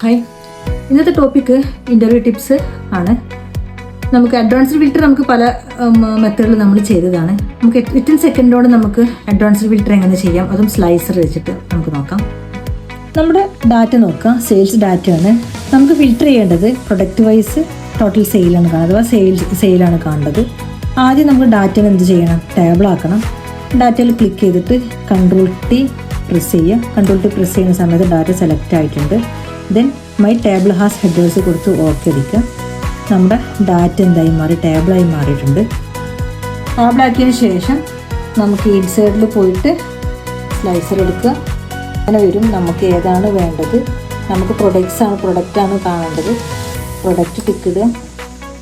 Hi, ഇന്നത്തെ topic interview tips ആണ്. നമുക്ക് അഡ്വാൻസ്ഡ് ഫിൽറ്റർ നമുക്ക് പല മെത്തേഡിൽ നമ്മൾ ചെയ്തതാണ്. നമുക്ക് 15 സെക്കൻഡോട് നമുക്ക് അഡ്വാൻസ്ഡ് ഫിൽറ്റർ എങ്ങനെ ചെയ്യാം, അതും സ്ലൈസർ വെച്ചിട്ട് നമുക്ക് നോക്കാം. നമ്മുടെ ഡാറ്റ നോക്കാം. സെയിൽസ് ഡാറ്റയാണ് നമുക്ക് ഫിൽറ്റർ ചെയ്യേണ്ടത്. പ്രൊഡക്റ്റ് വൈസ് ടോട്ടൽ സെയിലാണ് കാണുന്നത്, അഥവാ സെയിലാണ് കാണേണ്ടത്. ആദ്യം നമുക്ക് ഡാറ്റയിൽ എന്ത് ചെയ്യണം? ടേബിൾ ആക്കണം. ഡാറ്റയിൽ ക്ലിക്ക് ചെയ്തിട്ട് Ctrl+T പ്രസ് ചെയ്യുക. Ctrl+T പ്രസ് ചെയ്യുന്ന സമയത്ത് ഡാറ്റ സെലക്ട് ആയിട്ടുണ്ട്. Then my table has headers കൊടുത്ത് ഓക്കെ അടിക്കുക. നമ്മുടെ ഡാറ്റ എന്തായി മാറി? ടേബിളായി മാറിയിട്ടുണ്ട്. ടേബിളാക്കിയതിന് ശേഷം നമുക്ക് ഇൻസൈഡിൽ പോയിട്ട് സ്ലൈസർ എടുക്കുക. അങ്ങനെ വരും. നമുക്ക് ഏതാണ് വേണ്ടത്? നമുക്ക് പ്രൊഡക്റ്റാണ് കാണേണ്ടത്. പ്രൊഡക്റ്റ് ടിക്ക് ഇടുക.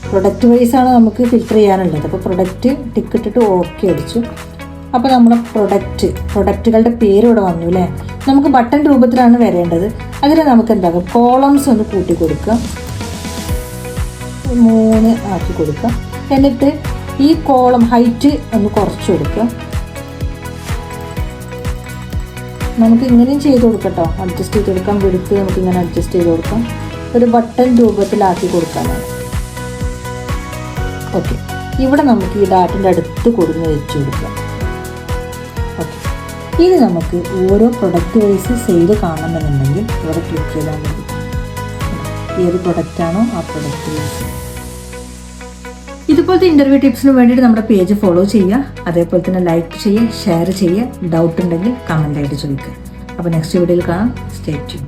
പ്രൊഡക്റ്റ് വൈസാണ് നമുക്ക് ഫിൽറ്റർ ചെയ്യാനുള്ളത്. അപ്പോൾ പ്രൊഡക്റ്റ് ടിക്ക് ഇട്ടിട്ട് ഓക്കെ അടിച്ചു. അപ്പോൾ നമ്മുടെ പ്രൊഡക്റ്റുകളുടെ പേര് ഇവിടെ വന്നു അല്ലേ. നമുക്ക് ബട്ടൺ രൂപത്തിലാണ് വരേണ്ടത്. അതിന് നമുക്ക് എന്താകും? കോളംസ് ഒന്ന് കൂട്ടി കൊടുക്കുക. 3 ആക്കി കൊടുക്കുക. എന്നിട്ട് ഈ കോളം ഹൈറ്റ് ഒന്ന് കുറച്ച് കൊടുക്കുക. നമുക്ക് ഇങ്ങനെയും ചെയ്ത് കൊടുക്കട്ടോ. അഡ്ജസ്റ്റ് ചെയ്ത് കൊടുക്കാം. വെടുത്ത് നമുക്ക് ഇങ്ങനെ അഡ്ജസ്റ്റ് ചെയ്ത് കൊടുക്കാം. ഒരു ബട്ടൺ രൂപത്തിലാക്കി കൊടുക്കാനാണ്. ഓക്കെ, ഇവിടെ നമുക്ക് ഈ ഡാറ്റിൻ്റെ അടുത്ത് കൊടുന്ന് വെച്ച് കൊടുക്കാം. ഓക്കെ, ഇനി നമുക്ക് ഓരോ പ്രൊഡക്റ്റ് വൈസ് സെയിൽ കാണണമെന്നുണ്ടെങ്കിൽ ഇവിടെ ക്ലിക്ക് ചെയ്താൽ മതി. ഏത് പ്രൊഡക്റ്റാണോ ആ പ്രൊഡക്റ്റ് വൈസ്. ഇതുപോലത്തെ ഇൻ്റർവ്യൂ ടിപ്സിന് വേണ്ടിയിട്ട് നമ്മുടെ പേജ് ഫോളോ ചെയ്യുക. അതേപോലെ തന്നെ ലൈക്ക് ചെയ്യുക, ഷെയർ ചെയ്യുക. ഡൗട്ട് ഉണ്ടെങ്കിൽ കമൻ്റ് ആയിട്ട് ചോദിക്കുക. അപ്പോൾ നെക്സ്റ്റ് വീഡിയോയിൽ കാണാം. Stay tune.